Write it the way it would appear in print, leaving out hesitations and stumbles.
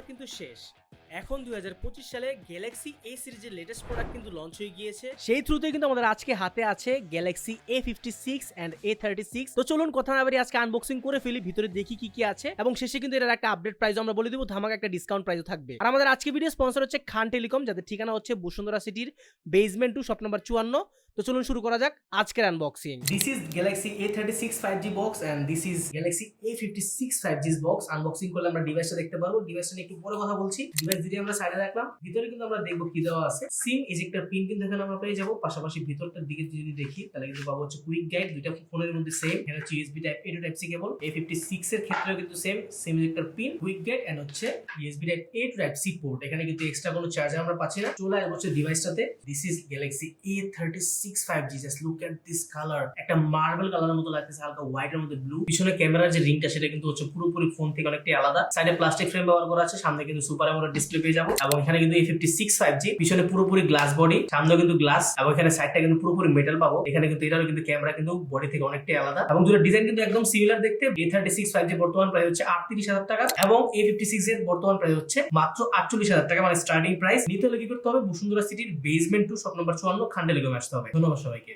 কিন্তু শেষ। এখন 2025 সালে গ্যালাক্সি এ সিরিজের লেটেস্ট প্রোডাক্ট কিন্তু লঞ্চ হয়ে গিয়েছে। সেই থ্রুতে কিন্তু আমাদের আজকে হাতে আছে গ্যালাক্সি A56 এন্ড A36। তো চলুন কথা না বাড়িয়ে আজকে আনবক্সিং করে ফেলি, ভিতরে দেখি কি কি আছে এবং শেষে কিন্তু এর একটা আপডেট প্রাইস আমরা বলে দিব, ধামাকা একটা ডিসকাউন্ট প্রাইসও থাকবে। আর আমাদের আজকে ভিডিও স্পন্সর হচ্ছে খান টেলিকম, যাদের ঠিকানা হচ্ছে বসুন্ধরা সিটির বেসমেন্ট 2 শপ নাম্বার 54। তো চলুন শুরু করা যাক আজকের unboxing. This is Galaxy A36 5G box and this is Galaxy A56 5G box. Unboxing করলে আমরা ডিভাইসটা দেখতে পারবো। ডিভাইসটা নিয়ে একটু পরে কথা বলছি। ডিভাইস যদি আমরা সাইডে রাখলাম, ভিতরে কিন্তু আমরা দেখবো কি দেওয়া আছে। সিম ইজেক্টর পিন কিন্তু এখানে আমরা পেয়ে যাবো। পাশাপাশি ভিতরটার দিকে যদি দেখি তাহলে কিন্তু পাবো হচ্ছে কুইক গাইড, দুইটা ফোনের মধ্যে সেম। এখানে হচ্ছে USB type A to type C cable. A56 এর ক্ষেত্রেও কিন্তু same, sim ejector pin, quick guide and হচ্ছে USB type A to type C port. এখানে কিন্তু এক্সট্রা কোনো চার্জার আমরা পাচ্ছি না। চলে আসবো হচ্ছে ডিভাইসটাতে। This is Galaxy A36 5G। Just look at this colour, একটা মার্বেল কালারের মতো লাগতেছে, হালকা হোয়াইটের মধ্যে ব্লু। পিছনে ক্যামেরার যে রিংটা সেটা কিন্তু হচ্ছে পুরোপুরি ফোন থেকে অনেকটাই আলাদা। সাইডে প্লাস্টিক ফ্রেম ব্যবহার করা আছে, সামনে কিন্তু সুপার অ্যামোলেড ডিসপ্লে পেয়ে যাবো। এবং এখানে কিন্তু A56 5G, পিছনে পুরোপুরি গ্লাস বডি, সামনে কিন্তু গ্লাস, এবং এখানে সাইডটা কিন্তু পুরোপুরি মেটাল পাবো। এখানে কিন্তু এটারও কিন্তু ক্যামেরা কিন্তু বডি থেকে অনেকটাই আলাদা এবং দুটো ডিজাইন কিন্তু একদম সিমিলার দেখতে। A36 5G বর্তমান প্রাইস হচ্ছে 38,000 টাকা এবং A56 এর বর্তমান প্রাইস হচ্ছে মাত্র 48,000 টাকা, মানে স্টার্টিং প্রাইস। নিতে হলে কি করতে হবে? বসুন্ধরা সিটির বেসমেন্ট 2 শপ নাম্বার 54 খান টেলিকমে আসতে হবে। ধন্যবাদ সবাইকে।